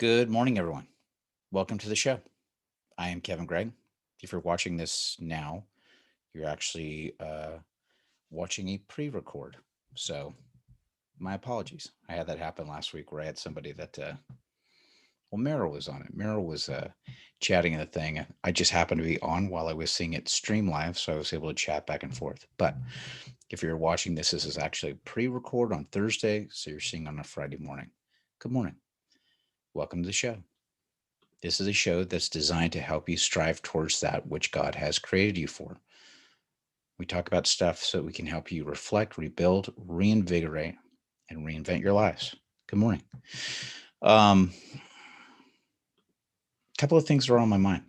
Good morning, everyone. Welcome to the show. I am Kevin Gregg. If you're watching this now, you're actually watching a pre record. So, my apologies. I had that happen last week where I had somebody well, Meryl was on it. Meryl was chatting in the thing. I just happened to be on while I was seeing it stream live, so I was able to chat back and forth. But if you're watching this is actually pre record on Thursday, so you're seeing on a Friday morning. Good morning. Welcome to the show. This is a show that's designed to help you strive towards that which God has created you for. We talk about stuff so we can help you reflect, rebuild, reinvigorate, and reinvent your lives. Good morning. A couple of things are on my mind.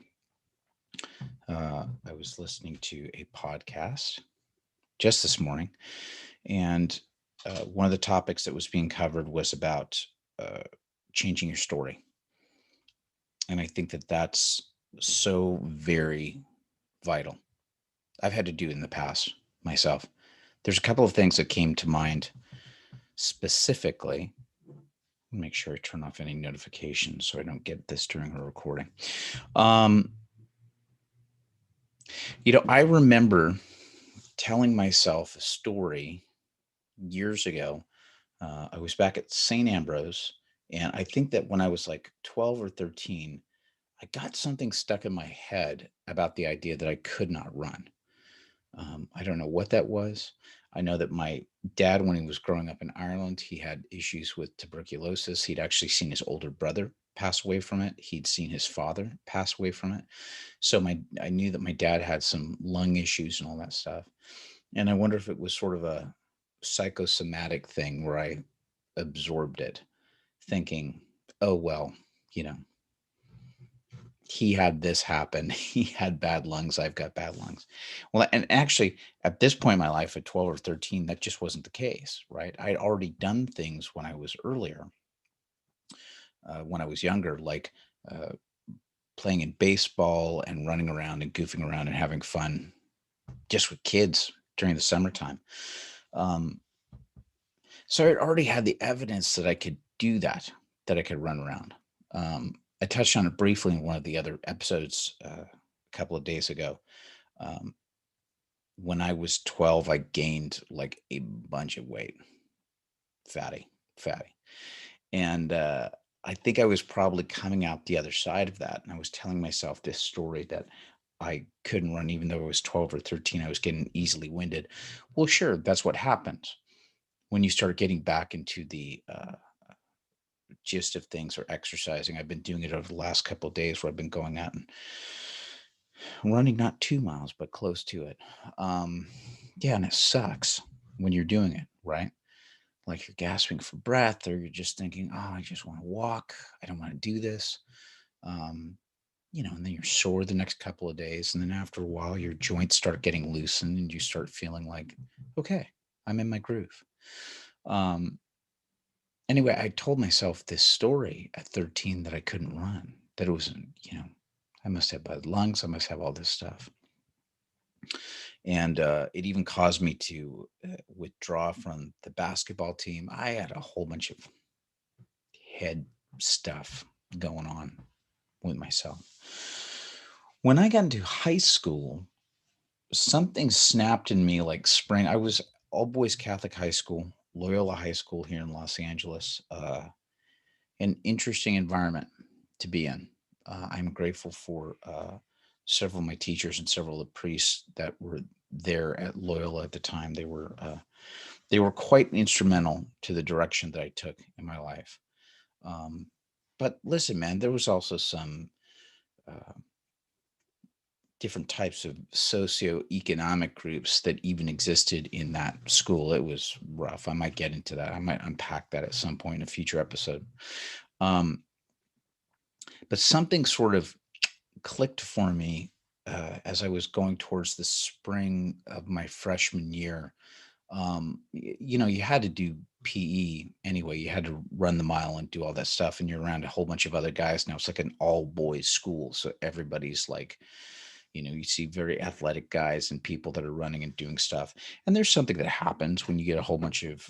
I was listening to a podcast just this morning, and one of the topics that was being covered was about uh, changing your story. And I think that that's so very vital. I've had to do it in the past myself. There's a couple of things that came to mind specifically. Make sure I turn off any notifications so I don't get this during a recording. Um, I remember telling myself a story years ago. I was back at St. Ambrose, and I think that when I was like 12 or 13, I got something stuck in my head about the idea that I could not run. I don't know what that was. I know that my dad, when he was growing up in Ireland, he had issues with tuberculosis. He'd actually seen his older brother pass away from it. He'd seen his father pass away from it. So I knew that my dad had some lung issues and all that stuff. And I wonder if it was sort of a psychosomatic thing where I absorbed it, thinking, oh well, you know, he had this happen. He had bad lungs. I've got bad lungs. Well, and actually, at this point in my life, at 12 or 13, that just wasn't the case, right? I'd already done things when I was earlier, when I was younger, like uh, playing in baseball and running around and goofing around and having fun just with kids during the summertime. Um, so I already had the evidence that I could do that, that I could run around. I touched on it briefly in one of the other episodes a couple of days ago. Um, when I was 12, I gained like a bunch of weight, fatty, fatty. And I think I was probably coming out the other side of that. And I was telling myself this story that I couldn't run, even though I was 12 or 13, I was getting easily winded. Well, sure, that's what happens when you start getting back into the gist of things or exercising. I've been doing it over the last couple of days where I've been going out and running not 2 miles, but close to it. Um, yeah, and it sucks when you're doing it, right? Like you're gasping for breath, or you're just thinking, "Oh, I just want to walk. I don't want to do this." Um, and then you're sore the next couple of days, and then after a while, your joints start getting loosened, and you start feeling like, "Okay, I'm in my groove." Um, anyway, I told myself this story at 13 that I couldn't run. That it was, I must have bad lungs. I must have all this stuff. And it even caused me to withdraw from the basketball team. I had a whole bunch of head stuff going on with myself. When I got into high school, something snapped in me like spring. I was all boys Catholic high school, Loyola High School here in Los Angeles. An interesting environment to be in. I'm grateful for several of my teachers and several of the priests that were there at Loyola at the time. They were quite instrumental to the direction that I took in my life. Um, but listen, man, there was also some uh, different types of socioeconomic groups that even existed in that school. It was rough. I might get into that. I might unpack that at some point in a future episode. Um, but something sort of clicked for me as I was going towards the spring of my freshman year. You had to do PE anyway. You had to run the mile and do all that stuff, and you're around a whole bunch of other guys. Now it's like an all boys school, so everybody's like, you see very athletic guys and people that are running and doing stuff. And there's something that happens when you get a whole bunch of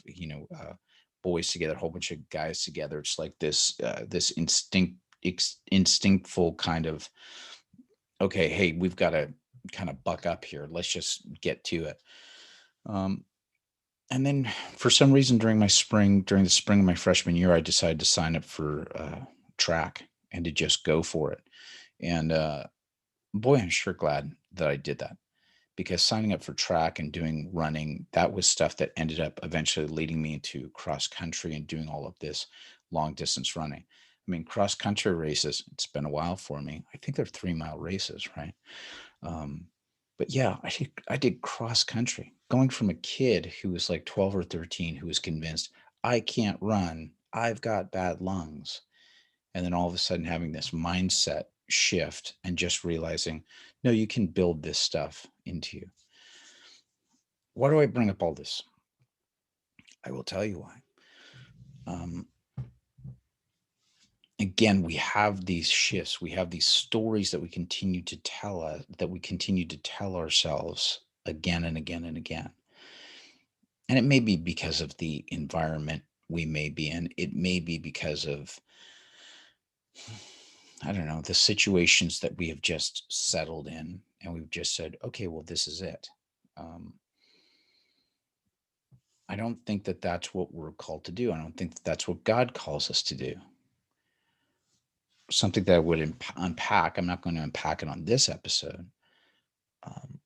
boys together, a whole bunch of guys together. It's like this instinctful kind of, okay, hey, we've got to kind of buck up here. Let's just get to it. Um, and then for some reason during the spring of my freshman year, I decided to sign up for track and to just go for it. And boy, I'm sure glad that I did that, because signing up for track and doing running, that was stuff that ended up eventually leading me into cross country and doing all of this long distance running. I mean, cross country races, it's been a while for me. I think they're 3 mile races, right? Um, but yeah, I did cross country, going from a kid who was like 12 or 13 who was convinced I can't run, I've got bad lungs, and then all of a sudden having this mindset shift and just realizing, no, you can build this stuff into you. Why do I bring up all this? I will tell you why. Um, again, we have these shifts, we have these stories that we continue to tell ourselves again and again and again. And it may be because of the environment we may be in. It may be because of, I don't know, the situations that we have just settled in and we've just said, okay, well, this is it. Um, I don't think that that's what we're called to do. I don't think that that's what God calls us to do. Something that I would unpack. I'm not going to unpack it on this episode. Um,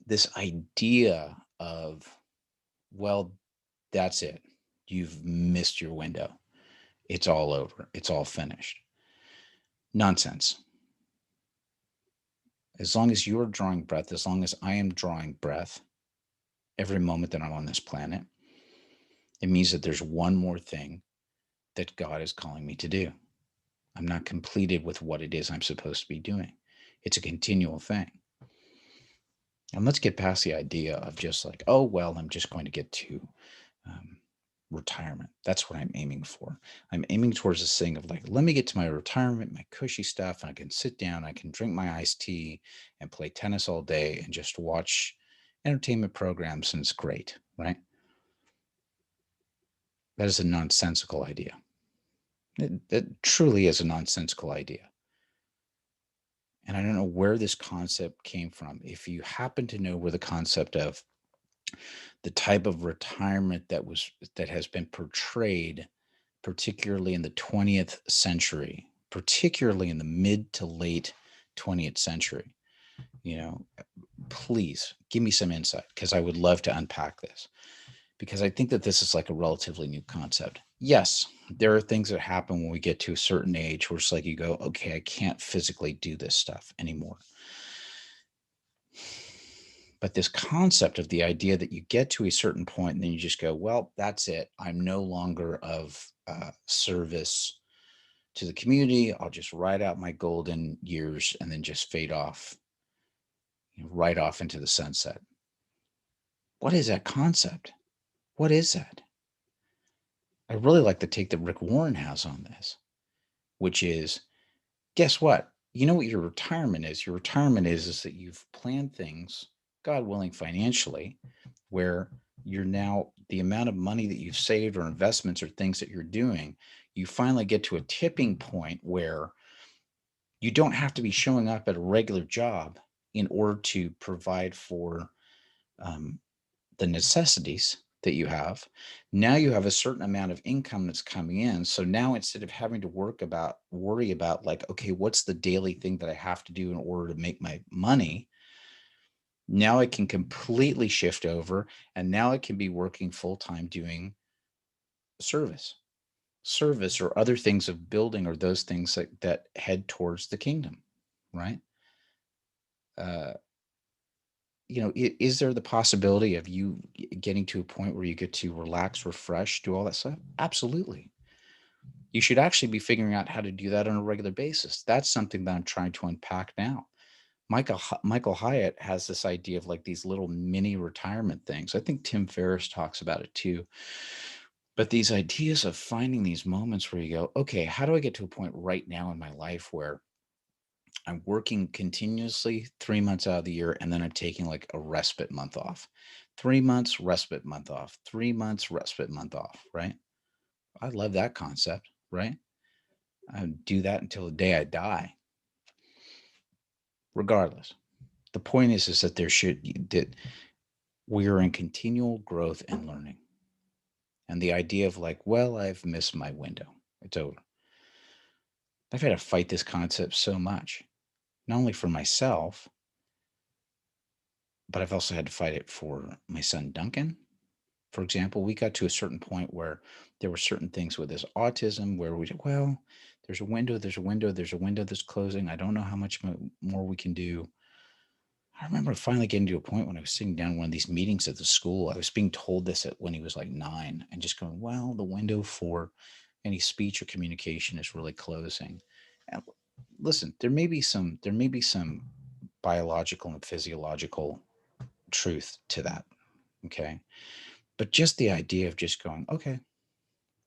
this idea of, well, that's it. You've missed your window. It's all over. It's all finished. Nonsense. As long as you're drawing breath, as long as I am drawing breath, every moment that I'm on this planet, it means that there's one more thing that God is calling me to do. I'm not completed with what it is I'm supposed to be doing. It's a continual thing. And let's get past the idea of just like, oh, well, I'm just going to get to um, retirement. That's what I'm aiming for. I'm aiming towards this thing of like, let me get to my retirement, my cushy stuff, and I can sit down, I can drink my iced tea and play tennis all day and just watch entertainment programs, and it's great, right? That is a nonsensical idea. It truly is a nonsensical idea. And I don't know where this concept came from. If you happen to know where the concept of the type of retirement that has been portrayed, particularly in the 20th century, particularly in the mid to late 20th century, you know, please give me some insight, because I would love to unpack this, because I think that this is like a relatively new concept. Yes, there are things that happen when we get to a certain age where it's like you go, okay, I can't physically do this stuff anymore. But this concept of the idea that you get to a certain point and then you just go, well, that's it. I'm no longer of service to the community. I'll just ride out my golden years and then just fade off, right off into the sunset. What is that concept? What is that? I really like the take that Rick Warren has on this, which is, guess what? You know what your retirement is? Your retirement is that you've planned things, God willing, financially, where you're now, the amount of money that you've saved or investments or things that you're doing, you finally get to a tipping point where you don't have to be showing up at a regular job in order to provide for um, the necessities that you have. Now you have a certain amount of income that's coming in. So now instead of having to worry about like, okay, what's the daily thing that I have to do in order to make my money? Now I can completely shift over, and now I can be working full time doing service, service or other things of building, or those things that head towards the kingdom, right? Uh, is there the possibility of you getting to a point where you get to relax, refresh, do all that stuff? Absolutely. You should actually be figuring out how to do that on a regular basis. That's something that I'm trying to unpack now. Michael Hyatt has this idea of like these little mini retirement things. I think Tim Ferriss talks about it too. But these ideas of finding these moments where you go, okay, how do I get to a point right now in my life where I'm working continuously 3 months out of the year, and then I'm taking like a respite month off. 3 months, respite month off. 3 months, respite month off, right? I love that concept, right? I would do that until the day I die, regardless. The point is that that we are in continual growth and learning. And the idea of like, well, I've missed my window. It's over. I've had to fight this concept so much, not only for myself, but I've also had to fight it for my son Duncan. For example, we got to a certain point where there were certain things with his autism where we said, well, there's a window that's closing. I don't know how much more we can do. I remember finally getting to a point when I was sitting down in one of these meetings at the school. I was being told this when he was like 9, and just going, well, the window for any speech or communication is really closing. And listen, there may be some biological and physiological truth to that. Okay. But just the idea of just going, okay,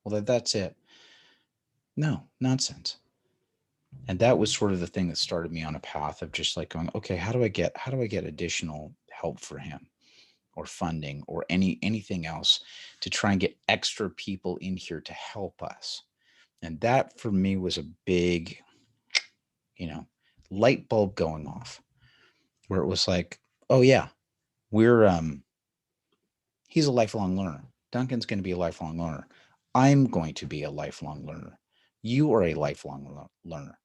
well, that's it. No, nonsense. And that was sort of the thing that started me on a path of just like going, okay, how do I get additional help for him or funding or anything else to try and get extra people in here to help us. And that for me was a big, you know, light bulb going off where it was like, oh yeah, we're he's a lifelong learner. Duncan's going to be a lifelong learner. I'm going to be a lifelong learner. You are a lifelong learner.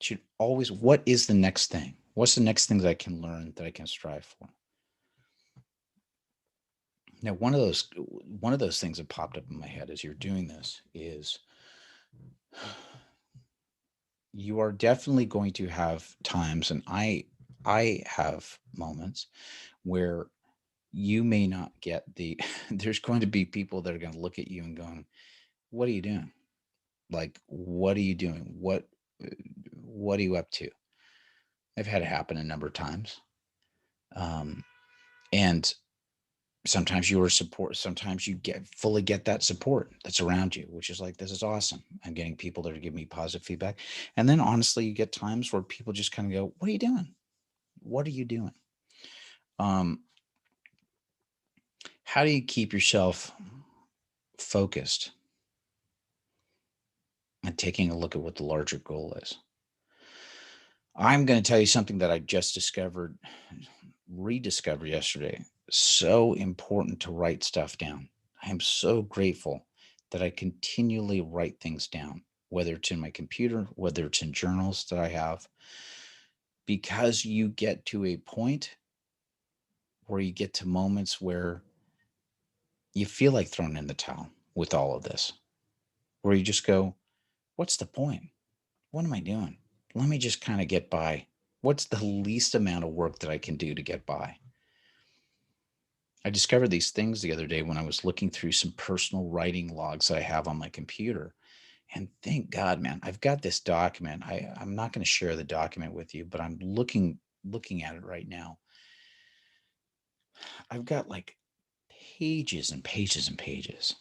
Should always, what is the next thing? What's the next thing that I can learn that I can strive for? Now, one of those things that popped up in my head as you're doing this is you are definitely going to have times, and I have moments where you may not get the there's going to be people that are going to look at you and going, what are you doing? Like, what are you doing? What are you up to? I've had it happen a number of times. Um, and sometimes you are support, sometimes you get that support that's around you, which is like, this is awesome. I'm getting people that are giving me positive feedback. And then honestly, you get times where people just kind of go, what are you doing? What are you doing? Um, how do you keep yourself focused and taking a look at what the larger goal is? I'm going to tell you something that I just rediscovered yesterday. So important to write stuff down. I am so grateful that I continually write things down, whether it's in my computer, whether it's in journals that I have, because you get to a point where you get to moments where you feel like throwing in the towel with all of this, where you just go, what's the point? What am I doing? Let me just kind of get by. What's the least amount of work that I can do to get by? I discovered these things the other day when I was looking through some personal writing logs I have on my computer. And thank God, man, I've got this document. I'm not going to share the document with you, but I'm looking at it right now. I've got like pages and pages and pages.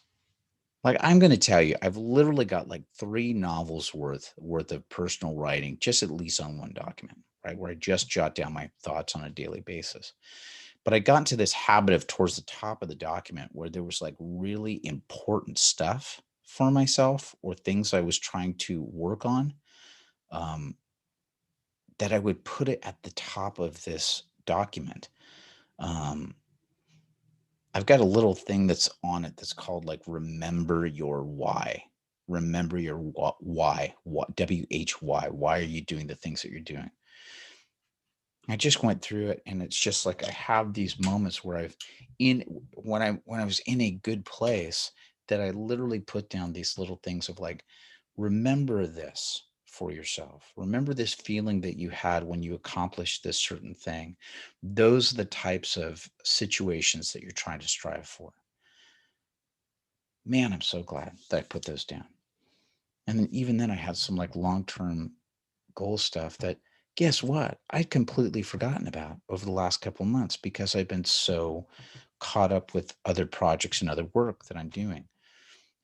Like, I'm going to tell you, I've literally got like 3 novels worth of personal writing, just at least on one document, right? Where I just jot down my thoughts on a daily basis. But I got into this habit of towards the top of the document where there was like really important stuff for myself or things I was trying to work on, um, that I would put it at the top of this document. Um, I've got a little thing that's on it that's called like remember your why. Remember your why. What WHY. Why are you doing the things that you're doing? I just went through it and it's just like I have these moments where I've in when I was in a good place that I literally put down these little things of like, remember this for yourself. Remember this feeling that you had when you accomplished this certain thing. Those are the types of situations that you're trying to strive for. Man, I'm so glad that I put those down. And then even then I had some like long-term goal stuff that, guess what, I'd completely forgotten about over the last couple of months because I've been so caught up with other projects and other work that I'm doing.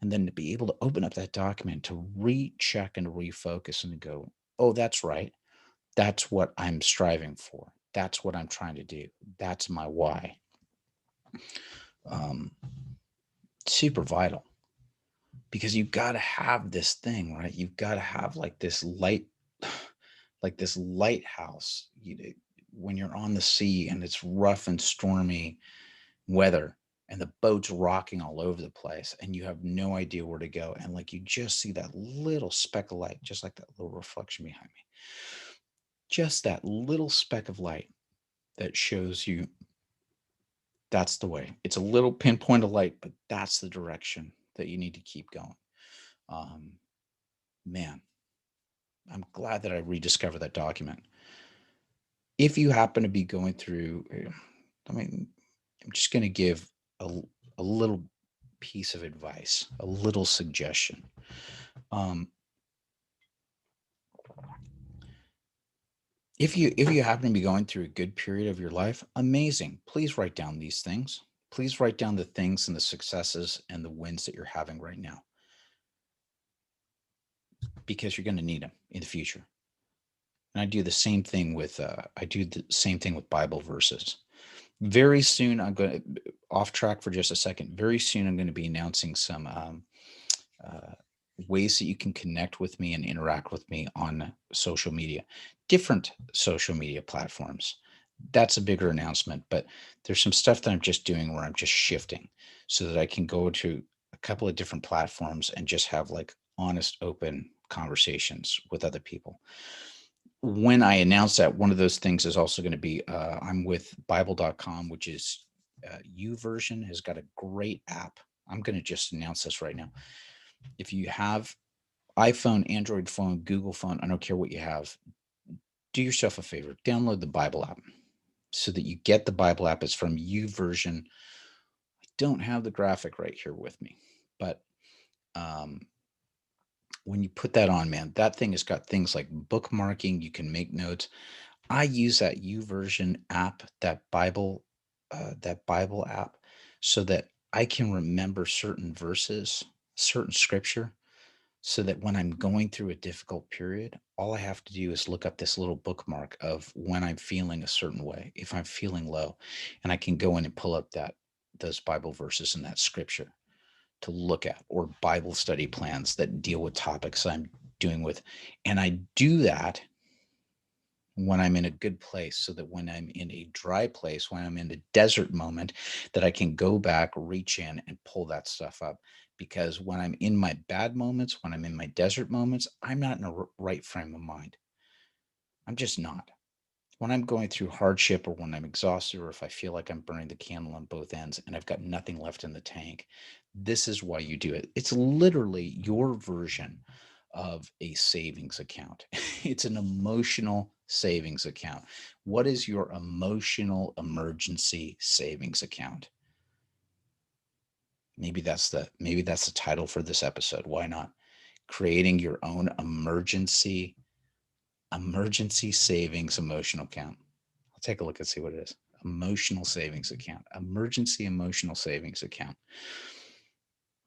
And then to be able to open up that document to recheck and refocus and go, oh, that's right. That's what I'm striving for. That's what I'm trying to do. That's my why. Um, Super vital. because you've got to have this thing, right? You've got to have like this light, like this lighthouse. When you're on the sea and it's rough and stormy weather and the boat's rocking all over the place and you have no idea where to go, and like you just see that little speck of light, just like that little reflection behind me, just that little speck of light that shows you that's the way. It's a little pinpoint of light, but that's the direction that you need to keep going. um, Man, I'm glad that I rediscovered that document. If you happen to be going through, I mean, I'm just going to give a, a little piece of advice, a little suggestion. Um, if you happen to be going through a good period of your life, amazing. Please write down these things. Please write down the things and the successes and the wins that you're having right now, because you're going to need them in the future. And I do the same thing with Bible verses. Very soon, I'm going to off track for just a second. Very soon, I'm going to be announcing some uh, ways that you can connect with me and interact with me on social media, different social media platforms. That's a bigger announcement, but there's some stuff that I'm just doing where I'm just shifting so that I can go to a couple of different platforms and just have like honest, open conversations with other people. When I announce that, one of those things is also going to be I'm with Bible.com, which is version has got a great app. I'm going to just announce this right now. If you have iPhone, Android phone, Google phone, I don't care what you have, do yourself a favor, download the Bible app so that you get the Bible app. It's from version. I don't have the graphic right here with me, but um, when you put that on, man, that thing has got things like bookmarking. You can make notes. I use that version app, that Bible app, so that I can remember certain verses, certain scripture, so that when I'm going through a difficult period, all I have to do is look up this little bookmark of when I'm feeling a certain way, if I'm feeling low, and I can go in and pull up those Bible verses and that scripture to look at, or Bible study plans that deal with topics I'm doing with. And I do that when I'm in a good place, so that when I'm in a dry place, when I'm in a desert moment, that I can go back, reach in and pull that stuff up. Because when I'm in my bad moments, when I'm in my desert moments, I'm not in a right frame of mind. I'm just not. When I'm going through hardship, or when I'm exhausted, or if I feel like I'm burning the candle on both ends and I've got nothing left in the tank, this is why you do it. It's literally your version of a savings account. It's an emotional savings account. What is your emotional emergency savings account? Maybe that's the title for this episode. Why not? Creating your own emergency savings emotional account. I'll take a look and see what it is. Emotional savings account, emergency emotional savings account.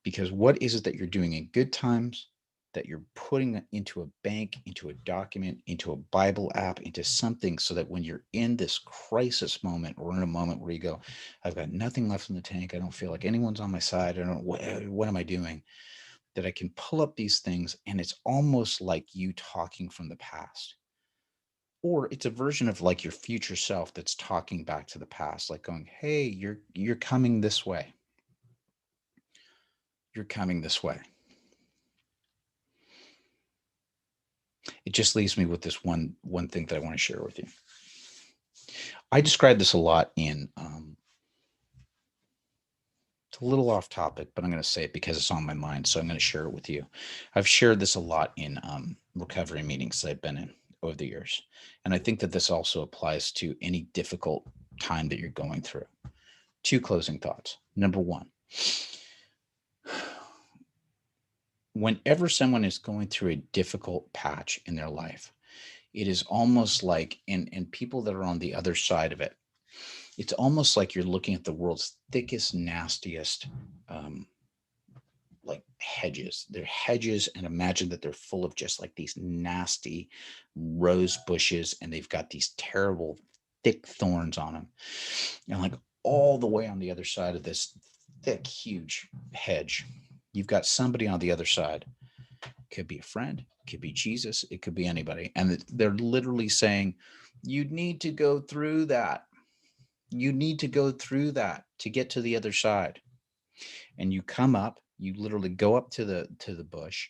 Because what is it that you're doing in good times that you're putting into a bank, into a document, into a Bible app, into something, so that when you're in this crisis moment, or in a moment where you go, I've got nothing left in the tank, I don't feel like anyone's on my side, I don't know what am I doing, that I can pull up these things, and it's almost like you talking from the past. Or it's a version of like your future self that's talking back to the past, like going, hey, you're coming this way, you're coming this way. It just leaves me with this one thing that I want to share with you. I describe this a lot in it's a little off topic, but I'm going to say it because it's on my mind, so I'm going to share it with you. I've shared this a lot in recovery meetings that I've been in over the years, and I think that this also applies to any difficult time that you're going through. Two closing thoughts. Number one, whenever someone is going through a difficult patch in their life, it is almost like, and people that are on the other side of it, it's almost like you're looking at the world's thickest, nastiest, um, like hedges. They're hedges, and imagine that they're full of just like these nasty rose bushes, and they've got these terrible, thick thorns on them. And like all the way on the other side of this thick, huge hedge, You've got somebody on the other side. It could be a friend, it could be Jesus, it could be anybody. And they're literally saying, you need to go through that. You need to go through that to get to the other side. And you come up, you literally go up to the bush,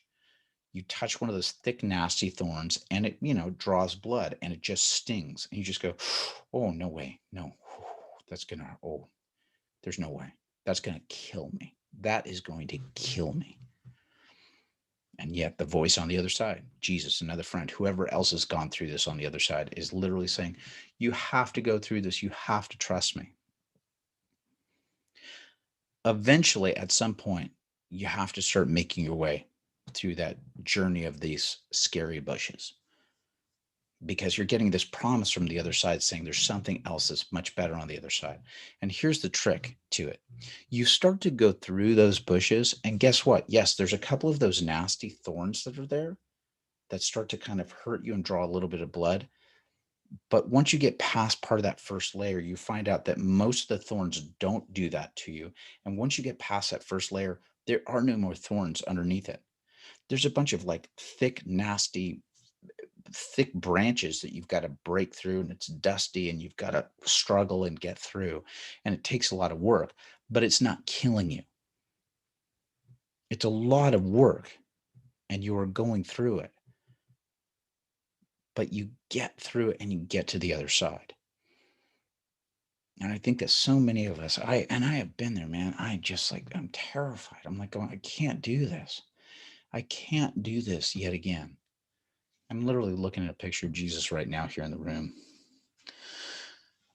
you touch one of those thick, nasty thorns, and it, draws blood and it just stings. And you just go, oh, no way. No, that's gonna, oh, there's no way. That's gonna kill me. That is going to kill me. And yet the voice on the other side, Jesus, another friend, whoever else has gone through this on the other side, is literally saying, you have to go through this. You have to trust me. Eventually, at some point, you have to start making your way through that journey of these scary bushes, because you're getting this promise from the other side saying there's something else that's much better on the other side. And here's the trick to it. You start to go through those bushes, and guess what? Yes, there's a couple of those nasty thorns that are there that start to kind of hurt you and draw a little bit of blood. But once you get past part of that first layer, you find out that most of the thorns don't do that to you. And once you get past that first layer, there are no more thorns underneath it. There's a bunch of like thick, nasty, thick branches that you've got to break through, and it's dusty and you've got to struggle and get through. And it takes a lot of work, but it's not killing you. It's a lot of work and you are going through it. But you get through it and you get to the other side. And I think that so many of us, I have been there, man. I'm terrified. I'm like going, I can't do this. I can't do this yet again. I'm literally looking at a picture of Jesus right now here in the room.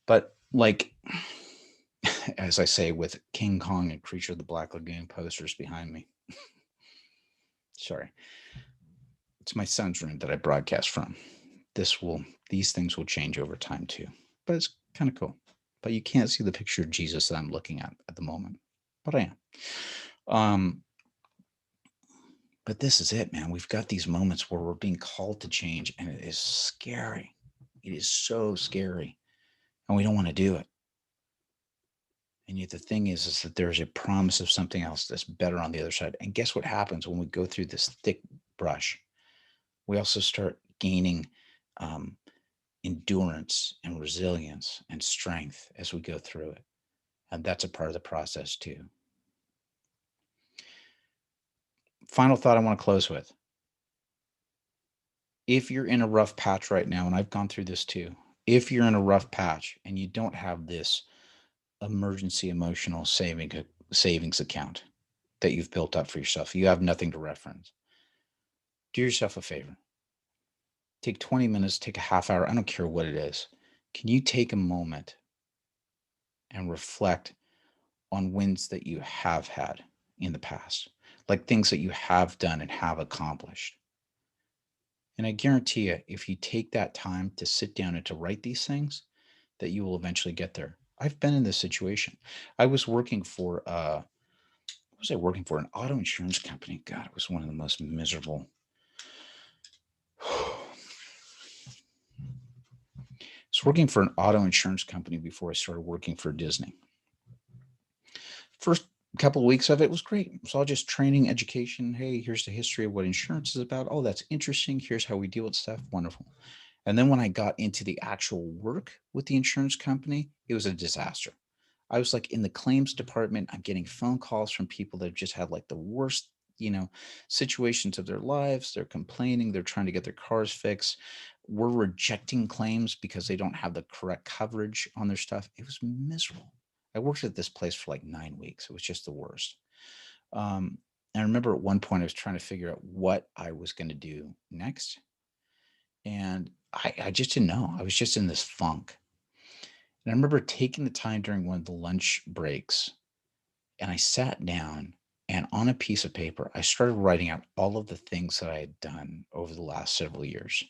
But like, as I say, with King Kong and Creature of the Black Lagoon posters behind me. Sorry. It's my son's room that I broadcast from. These things will change over time too. But it's kind of cool. But you can't see the picture of Jesus that I'm looking at the moment. But I am. But this is it, man. We've got these moments where we're being called to change, and it is scary. It is so scary. And we don't want to do it. And yet the thing is that there's a promise of something else that's better on the other side. And guess what happens when we go through this thick brush? We also start gaining endurance and resilience and strength as we go through it. And that's a part of the process too. Final thought I want to close with. If you're in a rough patch right now, and I've gone through this too, if you're in a rough patch and you don't have this emergency emotional savings account that you've built up for yourself, you have nothing to reference, do yourself a favor. Take 20 minutes, take a half hour, I don't care what it is. Can you take a moment and reflect on wins that you have had in the past, like things that you have done and have accomplished? And I guarantee you, if you take that time to sit down and to write these things, that you will eventually get there. I've been in this situation. I was working for, what was I working for? An auto insurance company. God, it was one of the most miserable. I was working for an auto insurance company before I started working for Disney. First couple of weeks of it was great. It was all just training, education. Hey, here's the history of what insurance is about. Oh, that's interesting. Here's how we deal with stuff. Wonderful. And then when I got into the actual work with the insurance company, it was a disaster. I was like in the claims department. I'm getting phone calls from people that have just had like the worst, situations of their lives. They're complaining. They're trying to get their cars fixed. We're rejecting claims because they don't have the correct coverage on their stuff. It was miserable. I worked at this place for like 9 weeks. It was just the worst. And I remember at one point I was trying to figure out what I was going to do next. And I just didn't know. I was just in this funk. And I remember taking the time during one of the lunch breaks, and I sat down, and on a piece of paper, I started writing out all of the things that I had done over the last several years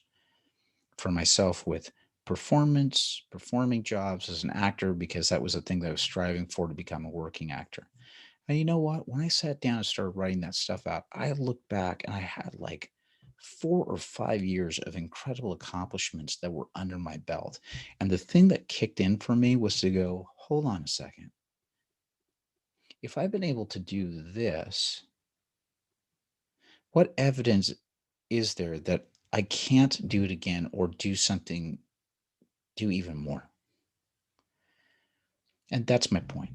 for myself with performance, performing jobs as an actor, because that was the thing that I was striving for, to become a working actor. And you know what? When I sat down and started writing that stuff out, I looked back and I had like 4 or 5 years of incredible accomplishments that were under my belt. And the thing that kicked in for me was to go, hold on a second. If I've been able to do this, What evidence is there that I can't do it again or do even more? And that's my point.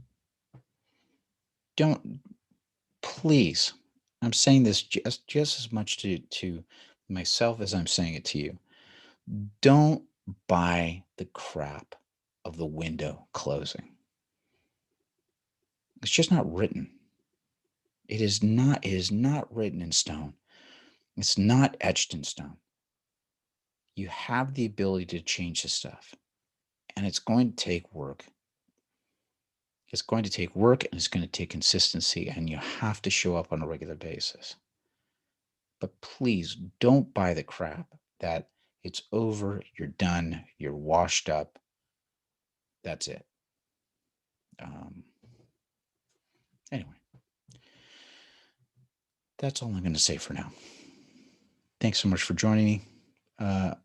Don't, please, I'm saying this just as much to myself as I'm saying it to you. Don't buy the crap of the window closing. It's just not written. It is not written in stone. It's not etched in stone. You have the ability to change this stuff, and it's going to take work. It's going to take work and it's going to take consistency, and you have to show up on a regular basis. But please don't buy the crap that it's over, you're done, you're washed up. That's it. Um, anyway, that's all I'm going to say for now. Thanks so much for joining me. I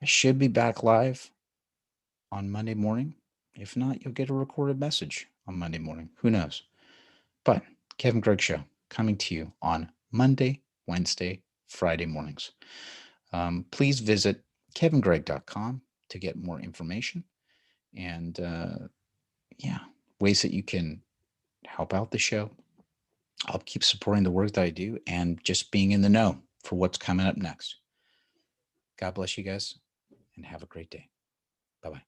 should be back live on Monday morning. If not, you'll get a recorded message on Monday morning. Who knows? But Kevin Gregg Show coming to you on Monday, Wednesday, Friday mornings. Please visit kevingregg.com to get more information and ways that you can help out the show, help keep supporting the work that I do, and just being in the know for what's coming up next. God bless you guys and have a great day. Bye bye.